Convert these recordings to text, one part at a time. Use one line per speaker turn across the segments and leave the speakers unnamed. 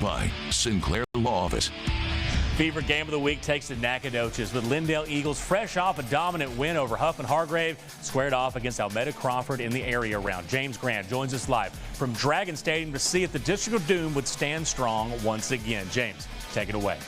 by Sinclair Law Office.
Fever game of the week takes to Nacogdoches with Lindale Eagles fresh off a dominant win over Huffman-Hargrave, squared off against Almeda Crawford in the area round. James Grant joins us live from Dragon Stadium to see if the District of Doom would stand strong once again. James, take it away.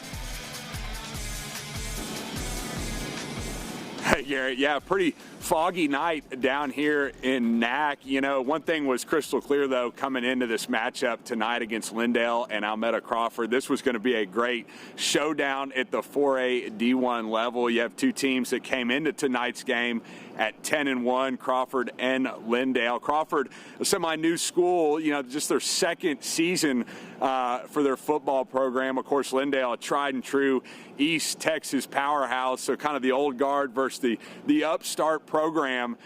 Hey, Garrett, yeah, pretty foggy night down here in Nac. You know, one thing was crystal clear, though, coming into this matchup tonight against Lindale and Almeda Crawford. This was going to be a great showdown at the 4A D1 level. You have two teams that came into tonight's game at 10-1, Crawford and Lindale. Crawford, a semi-new school, you know, just their second season for their football program. Of course, Lindale, a tried and true East Texas powerhouse, so kind of the old guard versus the upstart program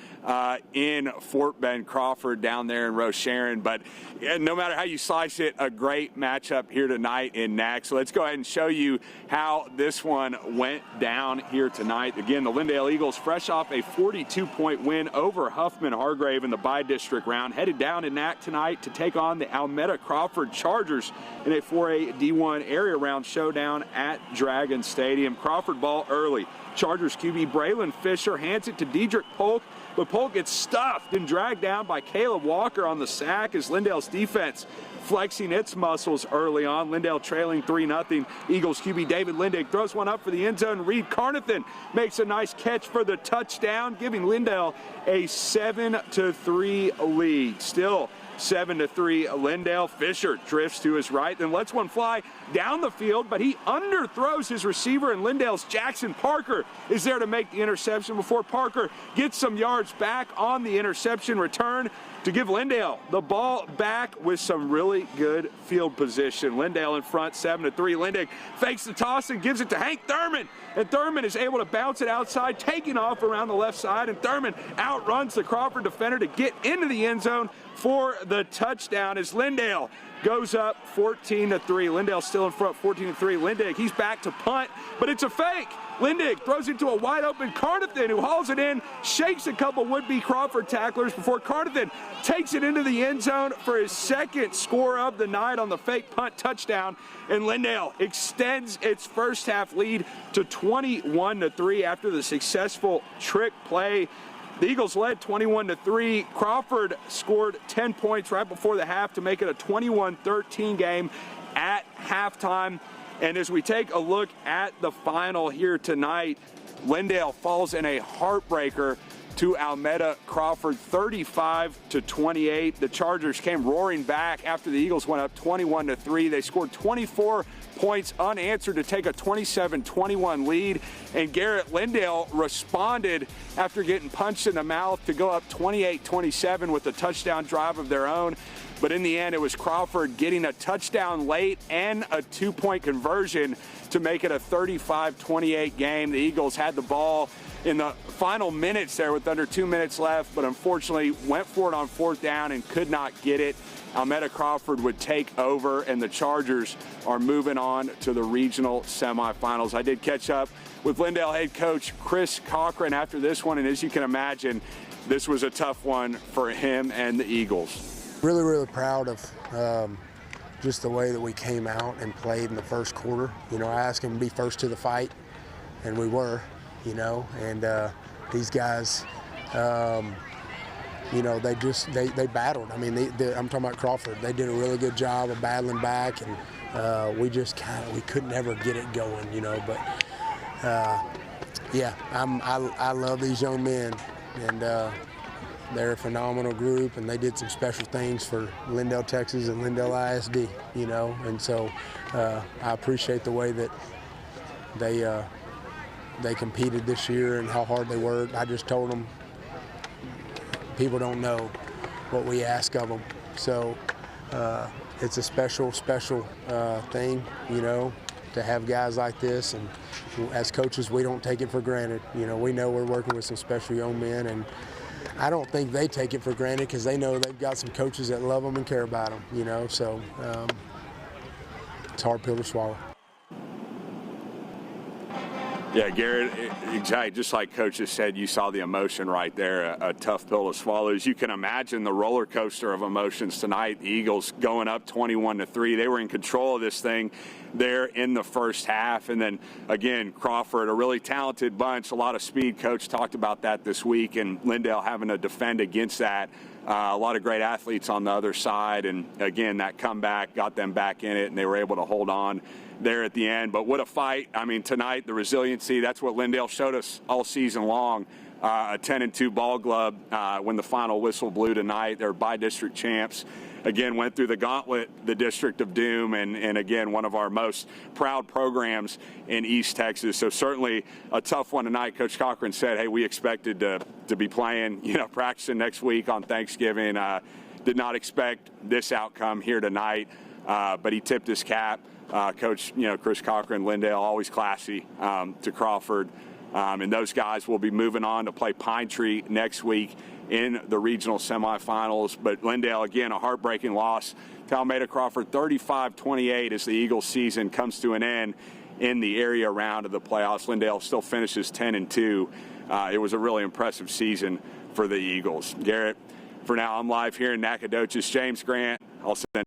in Fort Bend Crawford down there in Roche-Sharon. But no matter how you slice it, a great matchup here tonight in Nac. So let's go ahead and show you how this one went down here tonight. Again, the Lindale Eagles fresh off a 42-point win over Huffman-Hargrave in the bi-district round, headed down to Nac tonight to take on the Almeda Crawford Chargers in a 4A D1 area round showdown at Dragon Stadium. Crawford ball early. Chargers QB Braylon Fisher hands it to Dedrick Polk, but Polk gets stuffed and dragged down by Caleb Walker on the sack as Lindale's defense flexing its muscles early on. Lindale trailing 3-0. Eagles QB David Lindig throws one up for the end zone. Reed Carnathan makes a nice catch for the touchdown, giving Lindale a 7-3 lead. Still 7-3 Lindale. Fisher drifts to his right, then lets one fly down the field, but he underthrows his receiver, and Lindale's Jackson Parker is there to make the interception before Parker gets some yards back on the interception return to give Lindale the ball back with some really good field position. Lindale in front, 7-3. Lindig fakes the toss and gives it to Hank Thurman, and Thurman is able to bounce it outside, taking off around the left side, and Thurman outruns the Crawford defender to get into the end zone for the touchdown as Lindale goes up 14-3. Lindale still in front, 14-3. Lindig, he's back to punt, but it's a fake. Lindig throws it to a wide-open Carnathan, who hauls it in, shakes a couple would-be Crawford tacklers before Carnathan takes it into the end zone for his second score of the night on the fake punt touchdown, and Lindale extends its first-half lead to 21-3 after the successful trick play. The Eagles led 21-3. Crawford scored 10 points right before the half to make it a 21-13 game at halftime. And as we take a look at the final here tonight, Lindale falls in a heartbreaker to Almeda Crawford, 35-28. The Chargers came roaring back after the Eagles went up 21-3. They scored 24 points unanswered to take a 27-21 lead. And Garrett, Lindale responded after getting punched in the mouth to go up 28-27 with a touchdown drive of their own. But in the end, it was Crawford getting a touchdown late and a two-point conversion to make it a 35-28 game. The Eagles had the ball in the final minutes there with under 2 minutes left, but unfortunately went for it on fourth down and could not get it. Almeda Crawford would take over, and the Chargers are moving on to the regional semifinals. I did catch up with Lindale head coach Chris Cochran after this one, and as you can imagine, this was a tough one for him and the Eagles.
Really, really proud of just the way that we came out and played in the first quarter. You know, I asked them to be first to the fight, and we were, you know, and these guys, you know, they battled. I mean, I'm talking about Crawford. They did a really good job of battling back, and we just we couldn't ever get it going, you know. But yeah, I love these young men, and they're a phenomenal group, and they did some special things for Lindale, Texas, and Lindale ISD, you know. And so I appreciate the way that they competed this year and how hard they worked. I just told them people don't know what we ask of them. So it's a special thing, you know, to have guys like this. And as coaches, we don't take it for granted. You know, we know we're working with some special young men, and I don't think they take it for granted because they know they've got some coaches that love them and care about them, you know. So it's a hard pill to swallow.
Yeah, Garrett, exactly. Just like Coach just said, you saw the emotion right there, a tough pill to swallow. As you can imagine, the roller coaster of emotions tonight, the Eagles going up 21-3. They were in control of this thing there in the first half. And then, again, Crawford, a really talented bunch, a lot of speed. Coach talked about that this week, and Lindale having to defend against that. A lot of great athletes on the other side. And, again, that comeback got them back in it, and they were able to hold on there at the end. But what a fight. I mean, tonight, the resiliency, that's what Lindale showed us all season long. A 10-2 ball club when the final whistle blew tonight. They're by-district champs. Again, went through the gauntlet, the District of Doom, and again, one of our most proud programs in East Texas. So certainly a tough one tonight. Coach Cochran said, hey, we expected to be playing, practicing next week on Thanksgiving. Did not expect this outcome here tonight, but he tipped his cap. Coach, Chris Cochran, Lindale, always classy to Crawford. And those guys will be moving on to play Pine Tree next week in the regional semifinals. But Lindale, again, a heartbreaking loss to Almeda Crawford, 35-28 as the Eagles season comes to an end in the area round of the playoffs. Lindale still finishes 10-2. It was a really impressive season for the Eagles. Garrett, for now, I'm live here in Nacogdoches. James Grant, I'll send